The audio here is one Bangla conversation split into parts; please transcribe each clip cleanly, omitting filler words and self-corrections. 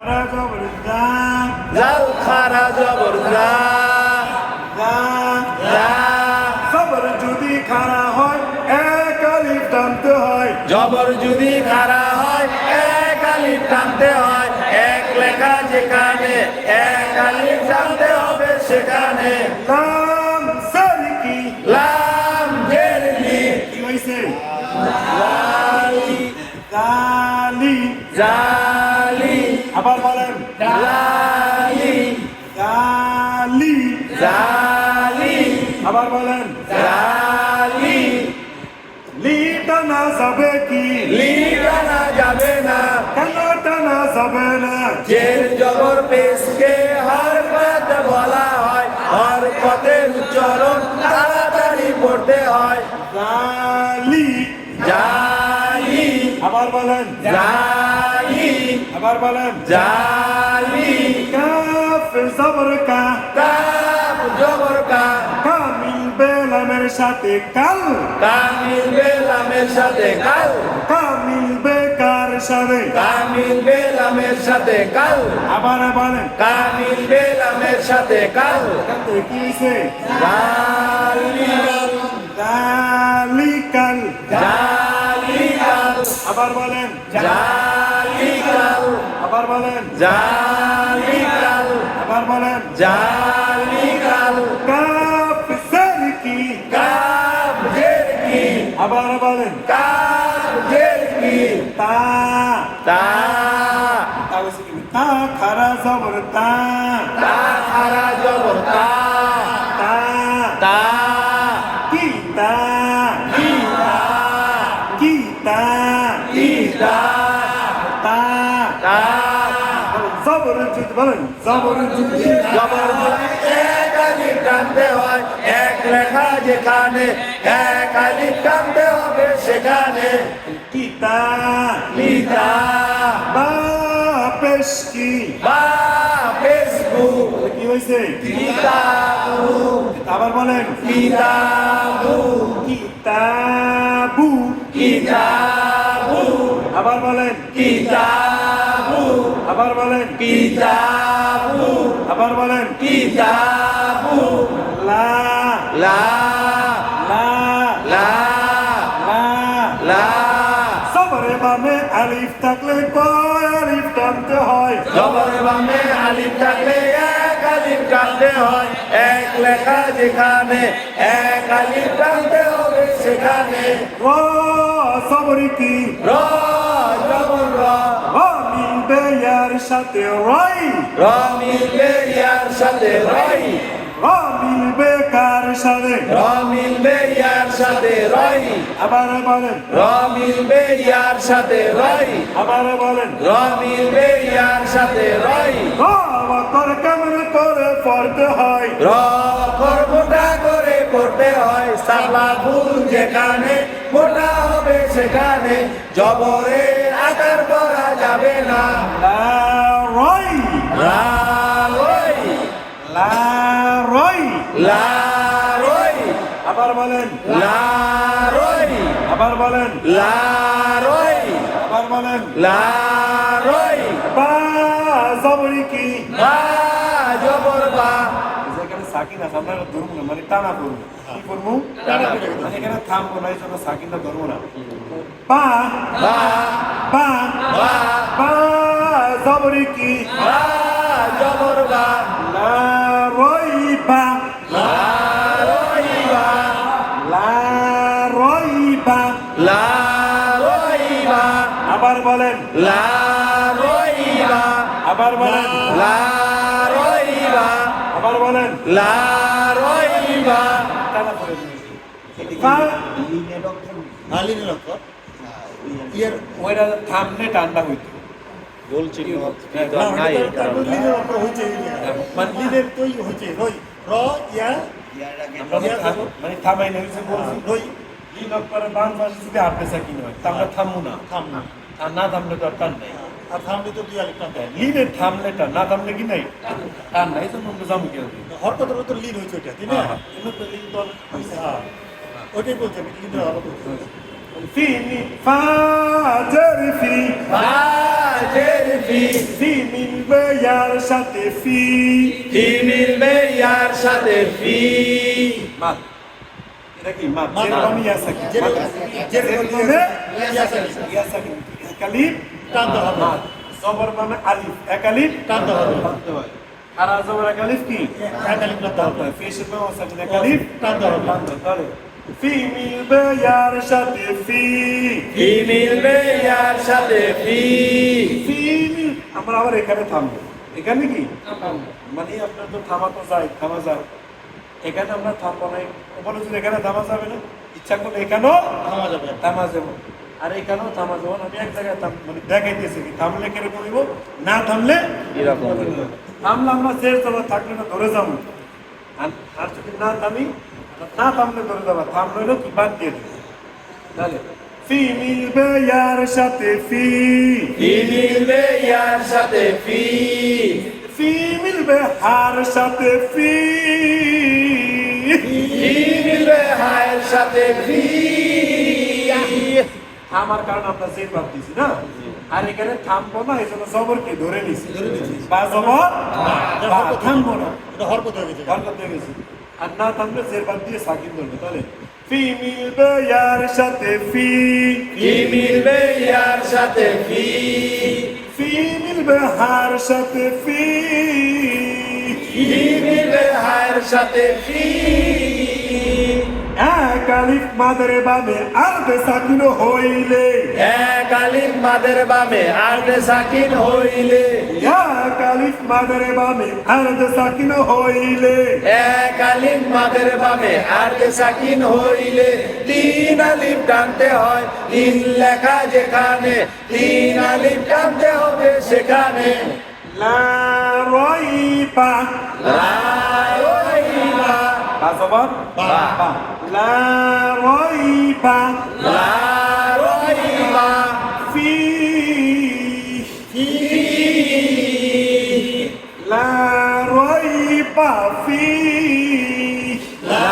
জাল খারা জবর জা জবর যদি খাড়া হয় এক আলিফ টানতে হয় জবর যদি খারা হয় এক আলিফ টানতে হয় এক লেখা যেখানে এক আলিফ টানতে হবে সেখানে লাম সারিকি লাম জেরলি কি হইছে লালি জালি জালি আবার বলেন জালি জালি জালি আবার বলেন জালি লি টানা যাবে কি লি টানা যাবে না কেন টানা যাবে না জের জবর পেশকে হরকত বলা হয় হরকতের উচ্চারণ তাড়াতাড়ি পড়তে হয় জালি জালি আবার বলেন জালি আবার বলেন জালি কাফ জবর কা কাপ জবর কা কামিল বেলামের সাথে কাল কামিল বেলামের সাথে কাল কামিল বেকার সাথে কামিল বেলামের সাথে কাল আবার বলেন কামিল বেলামের সাথে কাল কাতে কি হইছে জালি জালিকাল জালিকাল আবার বলেন জালিকাল আবার বলেন জালিকাল আবার বলেন জালিকাল কাফ সারিকি কাপ জের কি আবার বলেন কাপ জের কি তা তা তা হইছে কি তা খারা জবর তা তা খারা জবর তা তা তা কি তা ইতা কিতা ইতা তা তা জবর যদি বলেন জবর যদি জবর এক আলিফ টানতে হয় এক লেখা যেখানে এক আলিফ টানতে হবে সেখানে কিতা লিতা বা পেশকি বা ফেসবুক কি হইছে কিতাবু আবার বলেন কিতাবু কিতাবু কিতাবু আবার বলেন কিতাবু আবার বলেন কিতাবু আবার বলেন কিতাবু লা লা লা লা লা লা সবরে বামে আলিফ থাকলে কয় আলিফ টানতে হয় জবর বামে আলিফ থাকলে এক আলিফ টানতে হয় এক লেখা যেখানে এক আলিফ টানতে হবে সেখানে র সবরি কি র জবর র র মিলবে ইয়ার সাথে রই র মিলবে ইয়ার সাথে রই র মিলবে কার সাথে র মিলবে ইয়ার সাথে রই আবার বলেন র মিলবে ইয়ার সাথে রই আবার বলেন র মিলবে ইয়ার সাথে রই র অক্ষর কেমন করে পড়তে হয় র অক্ষর মোটা করে পড়তে হয় সাবলা ফুল যেখানে মোটা হবে সেখানে জবরের আকার করা যাবে না লা রই রা রই লা রই লা রই আবার বলেন লা রই আবার বলেন লা রই আবার বলেন লা রই বা জবরি কি বা জবর বা যেখানে সাকিন আছে আমরা ধরবো না মানে টানা করবো কি করবো মানে এখানে থামবো না এই জন্য সাকিনটা ধরবো না পা বা পা বা পা জবরি কি বা জবর বা লা রই বা লা রই বা লা রই বা লা রই বা আবার বলেন লা রই বা আবার বলেন লা রই বা আবার বলেন লা রই বা টানা করে দিন পা ইয়ের ওইটা থামলে টানটা হইতো বলছি মানে লিনের তো হইছে রই র ইয়া মানে থামাই না হইছে বলছি রই লিন করে বাম পাশে যদি আপনি সাকিন হয় তা আমরা থামবো না আর না থামলে তো আর টান নাই আর থামলে তো দুই আরেকটা টান লিনের থামলে টান না থামলে কি নাই টান নাই তো আমরা যাবো কি হরকতের তো লিন হইছে ওইটা তাই না তো লিন তো হইছে ওইটাই বলছেন কিন্তু ভালো বলছেন ফি ফাজের ফি ফাজের ফি ফি মিলবে ইয়ার সাথে ফি ফি মিলবে ইয়ার সাথে ফি মাত এটা কি মাত মাত। যেরকম ইয়াসাকি ইয়াসাকি কালিফ টানতে হবে। মাত জবর মানে আলিফ একালিফ টানতে হবে। আর জবর একালিফ কি একালিফ টানতে হবে। ফি শিবে ওয়াসাকি একালিফ টানতে হবে। তাহলে ফি মিলবে ইয়ার সাথে ফি ফি মিলবে ইয়ার সাথে ফি ফি আমরা আবার এখানে থামবো এখানে কি মানে আপনার তো থামা যায় এখানে আমরা থামবো না বলে যদি এখানে থামা যাবে না ইচ্ছা করলে এখানেও থামা যাবে। থামা যাবো আর এখানেও থামা যাবো না। আমি এক জায়গায় মানে দেখাইতেছি কি থামলে কিরকম হইব না থামলে এরকম থামলে আমরা শেষ যাবো থাকলে না ধরে যাবো আর যদি না থামি না থামলে ধরে যাবো থামলে হলো কি বাদ দিয়ে দেবো তাহলে ফি মিলবে ইয়ার সাথে ফি ফি মিলবে ইয়ার সাথে ফি ফি মিলবে হার সাথে ফি ফি মিলবে হায়ের সাথে ফি আমার কারণ আমরা জের বাদ দিছি না আর এখানে থামবো না এই জন্য জবর কি ধরে নিছি বা জবর বা থামবো না এটা হরকত হয়ে গেছে। গান করতে গেছি আর না থামলে জের বাদ দিয়ে সাকিন ধরবে তাহলে ফি মিলবে ইয়ার সাথে ফি ফি মিলবে ইয়ার সাথে ফি ফি মিলবে হার সাথে ফি ফি মিলবে হায়ের সাথে ফি এক আলিফ মাদরে বামে আরবে সাকিন হইলে এক আলিফ মাদের বামে আরবে সাকিন হইলে এক আলিফ মাদরে বামে আরবে সাকিন হইলে এক আলিফ মাদের বামে আরবে সাকিন হইলে তিন আলিফ টানতে হয় তিন লেখা যেখানে তিন আলিফ টানতে হবে সেখানে লা রাইবা লা রাইবা বা জবর বা। বা লা রাইবা লা রাইবা ফি ফি লা রাইবা ফি লা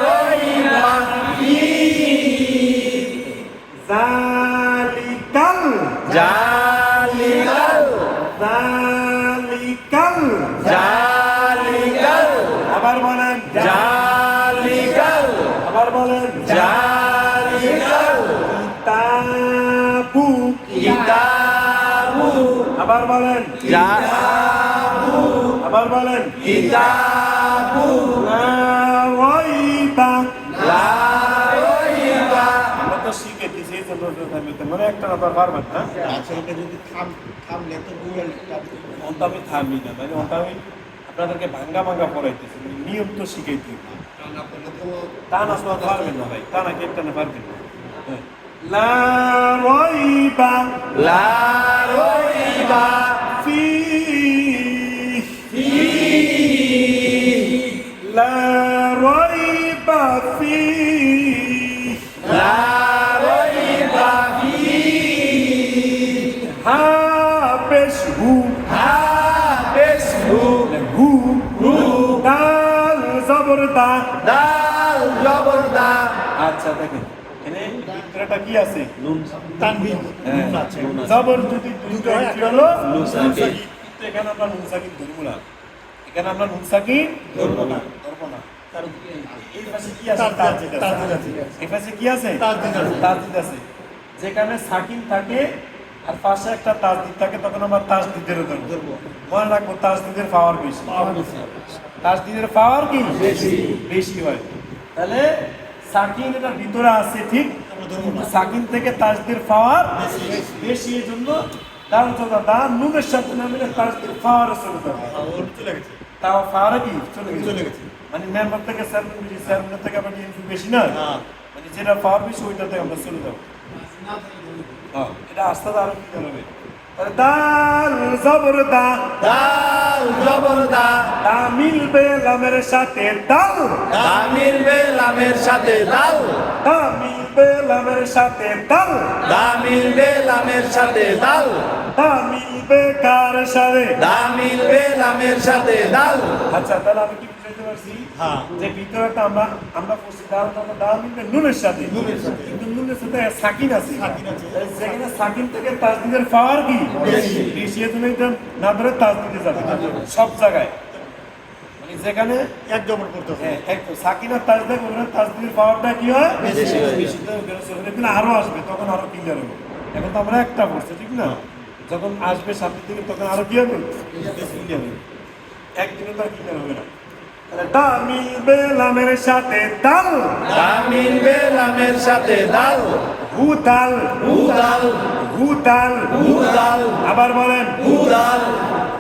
রাইবা ফি যালিকাল জালিকাল যালিকাল জালিকাল আবার বলেন জালিকাল আবার বলেন জালিকাল কিতাবু কিতাবু আবার বলেন আবার বলেন কিতাবু লা রাইবা লা রাইবা আমরা তো শিখেছি এই জন্য মানে একটা আবার পারবেন না আসলে যদি থামলে তো দুই ওটা আমি থামি না মানে ওটা আমি আপনাদেরকে ভাঙ্গা পড়াইতেছি মানে নিয়ম তো শিখাইতে হবে। টানা করলে তো তা না আপনারা পারবেন না ভাই তা না কেটে না পারবেন না হ্যাঁ। লা রাইবা লা রাইবা ফি ফি লা রাইবা ফি লা রাইবা ফি হা পেশ হু হাফেজহু হু হু দাল জবর দা দাল জবর দা আচ্ছা দেখেন এখানে বিক্রয়টা কি আছে নুন তানবিন হ্যাঁ, নুন আছে। জবর যদি দুটো হয় কি হলো নুন সাকিন। তো এখানে আমরা নুন সাকিন ধরবো না এখানে আমরা নুন সাকিন ধরবো না কারণ এই পাশে কি আছে তাজদিদ আছে এই পাশে কি আছে তাজদিদ আছে যেখানে সাকিন থাকে আর পাশে একটা তাজদিদ থাকে তখন আমরা তাজদিদের ধরবো মনে রাখবো তাজদিদের পাওয়ার বেশি তাজদিদের পাওয়ার কি বেশি হয় তাহলে সাকিন এটার ভিতরে আছে ঠিক কিন্তু সাকিন থেকে তাজদির পাওয়ার বেশি এই জন্য তার দা নুনের সাথে না মিলে তাজদির পাওয়ার চলে যাবে চলে গেছে। তাও পাওয়ার কি চলে চলে গেছে গেছে। মানে মেম্বার থেকে স্যারমেন্ট থেকে আবার ইনফু বেশি না হ্যাঁ। মানে যেটা পাওয়ার বেশি ওইটাতে আমরা চলে যাবো হ্যাঁ এটা আস্তে আরো কি হবে তাহলে দাল জবর দা দাল জবর দা দা মিলবে লামের সাথে দাল দা মিলবে লামের সাথে দাল দা মিলবে লামের সাথে দাল দা মিলবে লামের সাথে দাল দা মিলবে কার সাথে দা মিলবে লামের সাথে দাল আচ্ছা তাহলে আমি কি বুঝাইতে পারছি হ্যাঁ। যে ভিতরেটা আমরা পড়ছি ডাল মিলবে নুনের সাথে কিন্তু নুনের সাথে সাকিন আছে যেখানে সাকিন থেকে তাজদিদের পাওয়ার কি বেশি তুমি এটা না ধরে তাজদিদে যাবে সব জায়গায় মানে যেখানে এক জবর করতে হবে হ্যাঁ একদম সাকিন আর তাজদিদ ওখানে তাজদিদের পাওয়ারটা কি হয় বেশি তো ওখানে আরো আসবে তখন আরো ক্লিয়ার হবে এখন তো আমরা একটা পড়ছি ঠিক না যখন আসবে সামনের দিকে তখন আরো কি হবে ক্লিয়ার হবে একদিনে তো ক্লিয়ার হবে না তা মিলবে লামের সাথে তাল তা মিলবে লামের সাথে দাল হুতাল উদাল হুতাল উদাল আবার বলেন উদাল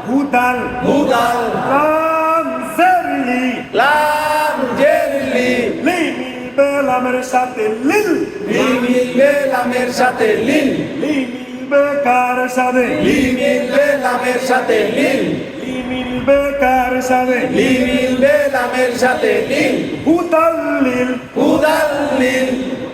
হুতাল উদাল লাম জারলি লাম জেরলি লি মিলবে লামের সাথে লিল লি মিলবে লামের সাথে লিল লি মিলবে কার সাথে লি মিলবে লামের সাথে লিল লি মিলবে কার সাথে লি মিলবে লামের সাথে লিল হুতাল লিল উদাল লিল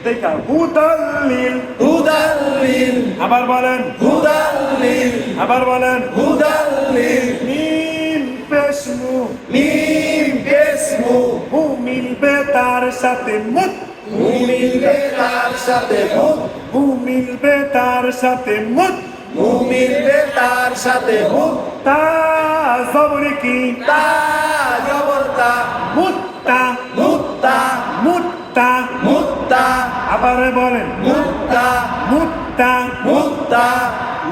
দেখা হুতাল লিল উদাল লিল আবার বলেন উদাল লিল আবার বলেন উদাল লিল মিম পেশমু মিম পেসমু হু মিলবে তার সাথে মুত মু মিলবে তার সাথে মুখ হু মিলবে তার সাথে মুত মু মিলবে তার সাথে মুখ তা জবরে কি তা জবরতা মুত্তা মুত্তা মুত্তা মুত্তা আবার বলেন মুত্তা মুত্তা মুত্তা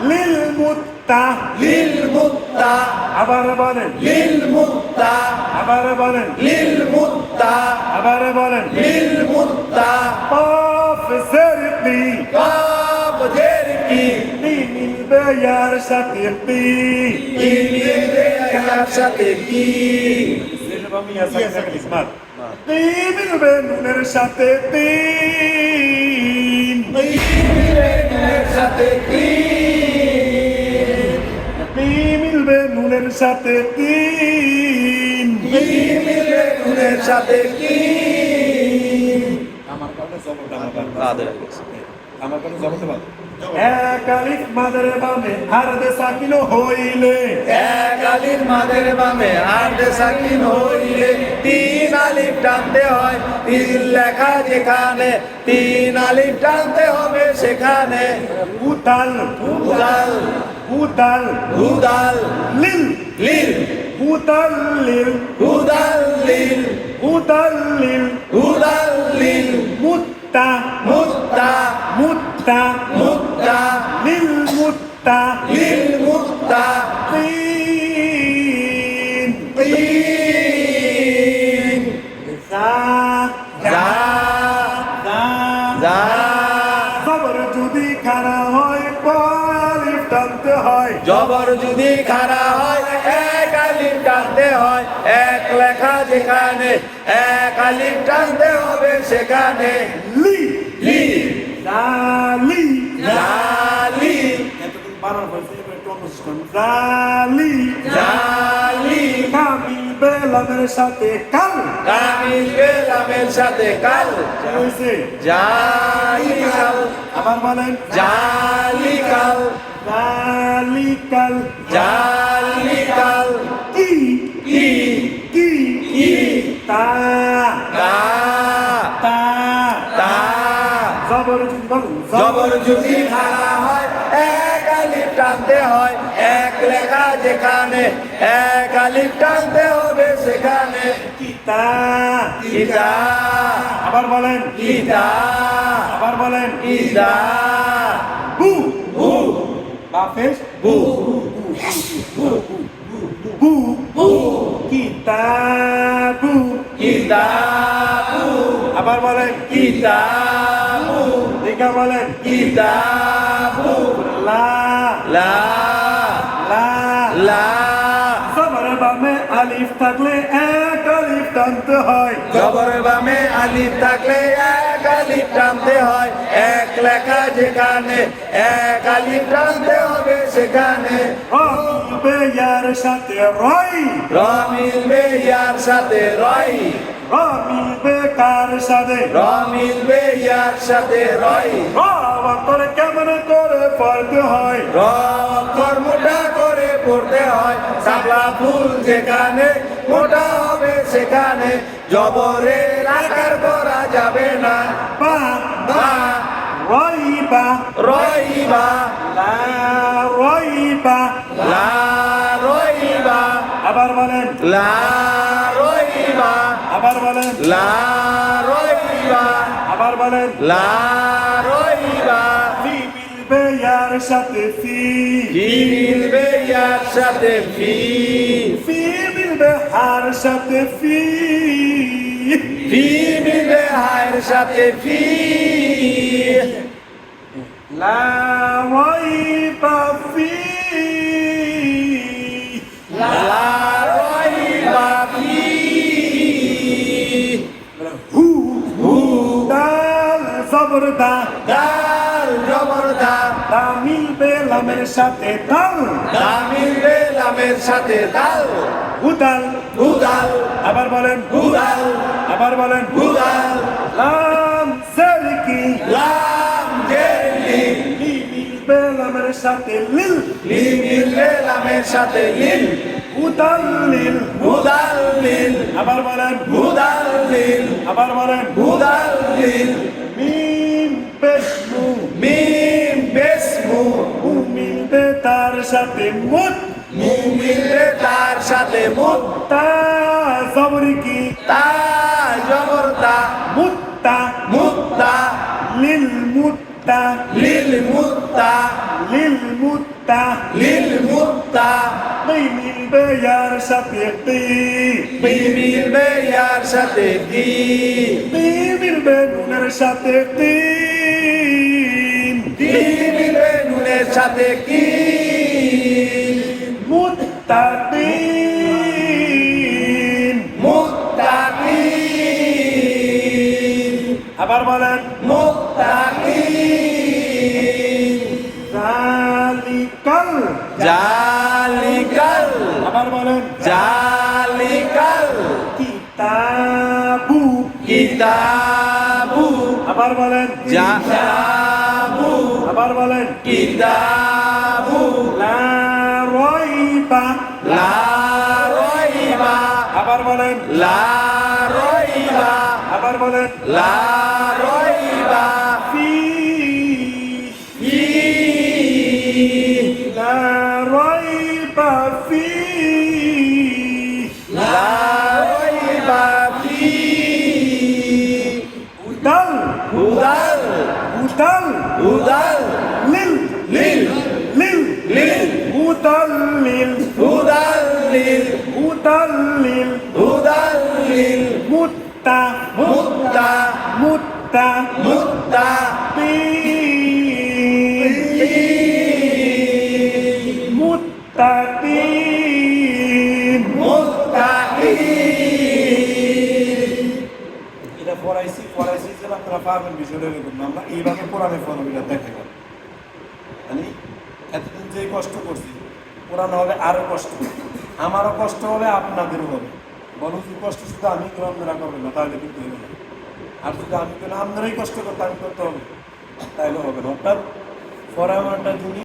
লিল মুত্তা লিল মুত্তা আবার বলেন লিল মুত্তা আবার বলেন লিল মুত্তা আবার বলেন লিল মুত্তা কফ জেরতি কাব জেরকি তি মিলবে ইয়ার সাথে তি কি মিলবে তার সাথে কি তি মিলবে নুনের সাথে তিন কি মিলবে নুনের সাথে কি তি মিলবে নুনের সাথে তিন কি মিলবে নুনের সাথে কি আমার কাছে জবরটা আমার কোনো জবরতে পারো এক আলিফ মাদের বামে আর দে সাকিন হইলে এক আলিফ মাদের বামে আর দে সাকিন হইলে তিন আলিফ টানতে হয় তিন লেখা যেখানে তিন আলিফ টানতে হবে সেখানে উতাল উদাল উতাল উদাল লিল লিল উতাল লিল উদাল লিল উতাল লিল উদাল লিল মুত্তা মুত্তা মুত্তা মুত্তা লিল মুত্তা লিল মুত্তা তিন তিন যা যা যা যা খবর যদি খারা হয় আলিফ টানতে হয় জবর যদি খাড়া হয় এক আলিফ টানতে হয় এক লেখা যেখানে এক আলিফ টানতে হবে সেখানে লি লি জালি জালি এতক্ষণ বানান হয়েছে এবার একটু অন্য সিস্টেম জালি জালি কামিল বেলামের সাথে কাল কামিল বেলামের সাথে কাল হয়েছে জালি কাল আবার বলেন জালি কাল জালি কাল জালি কাল কি কি কি কি তা তা তা তা জবর বলুন জবর যদি খাড়া হয় এক আলিফ টানতে হয় এক লেখা যেখানে এক আলিফ টানতে হবে সেখানে কিতা কিতা আবার বলেন কিতা আবার বলেন কিতা বু বু বাফেস বু বু বু কিতাবু কিতাবু আবার বলেন কিতাবু দেখা বলেন কিতাবু লা লা লা লা জবর বামে আলিফ থাকলে এক আলিফ টানতে হয় জবর বামে আলিফ থাকলে এক আলিফ টানতে হয় এক লেখা যেখানে এক আলিফ টানতে হবে সেখানে মিলবে ইয়ার সাথে রয় র মিলবে ইয়ার সাথে রয় মিলবে কার সাথে র মিলবে ইয়ার সাথে রয় অন্তর কেমন করে পড়তে হয় র অক্ষর মোটা করে পড়তে হয় শাপলা ফুল যেখানে মোটা হবে সেখানে জবরের আকার করা যাবে না বা বা রইবা রইবা লা রইবা লা রইবা আবার বলেন লা রইবা আবার বলেন লা রইবা আবার বলেন লা রইবা ফি মিলবে ইয়ার সাথে ফি কি মিলবে ইয়ার সাথে ফি ফি মিলবে হার সাথে ফি ফি মিলবে হায়ের সাথে ফি লা রইবা ফি লা রইবা ফি হু হু দাল জবর দা দাল জবর দা দা মিলবে লামের সাথে দাল দা মিলবে লামের সাথে দাল উদাল উদাল আবার বলেন উদাল আবার বলেন উদাল লাম সেলকি লাম জেলি লি মিলবে লামের সাথে লিল লি মিলবে লামের সাথে লিল উদাল লিল উদাল লিল আবার বলেন উদাল লিল আবার বলেন উদাল লিল মিম পেশমু মিম বেসমু উ মিলবে তার সাথে মুত মু মিলবে তার সাথে মুত তা জবর কি তা জবর তা মুত্তা মুত্তা লিল মুত্তা লিল মুত্তা লিল মুত্তা লিল মুত্তা তি মিলবে ইয়ার সাথে তি পি মিলবে ইয়ার সাথে কি তি মিলবে নুনের সাথে তিন কি মিলবে নুনের সাথে কি মুত্তাকিন মুত্তাকিন আবার বলেন মুত্তাকিন জালিকাল জালিকাল আবার বলেন জালিকাল কিতাবু কিতাবু আবার বলেন কিতাবু আবার বলেন কিতাবু লা রইবা লা রইবা আবার বলেন লা রইবা আবার বলেন লা রইবা ফি ফি লা রইবা ফি লা রইবা ফি উদাল উদাল উদাল উদাল লিল লিল লিল লিল উদাল লিল উদাল লিল উদাল লিল উদাল লিল মুত্তা মুত্তা মুত্তা মুত্তা মুত্তাকিন মুত্তাকিন এটা পড়াইছি যে আপনারা পারবেন বিষয়টা এরকম না। আমরা এইভাবে কোরআনে ফরমিটা দেখে গেল মানে এতদিন যে কষ্ট করছি কোরআনে হবে আরো কষ্ট, আমারও কষ্ট হবে, আপনাদেরও হবে। বলো যে কষ্ট শুধু আমি গ্রহণ করা করবে না, তাহলে কিন্তু হবে না। আর যদি আমি কেন আপনারাই কষ্ট করতে আমি করতে হবে, তাহলে হবে না। অর্থাৎ ফরামানটা যিনি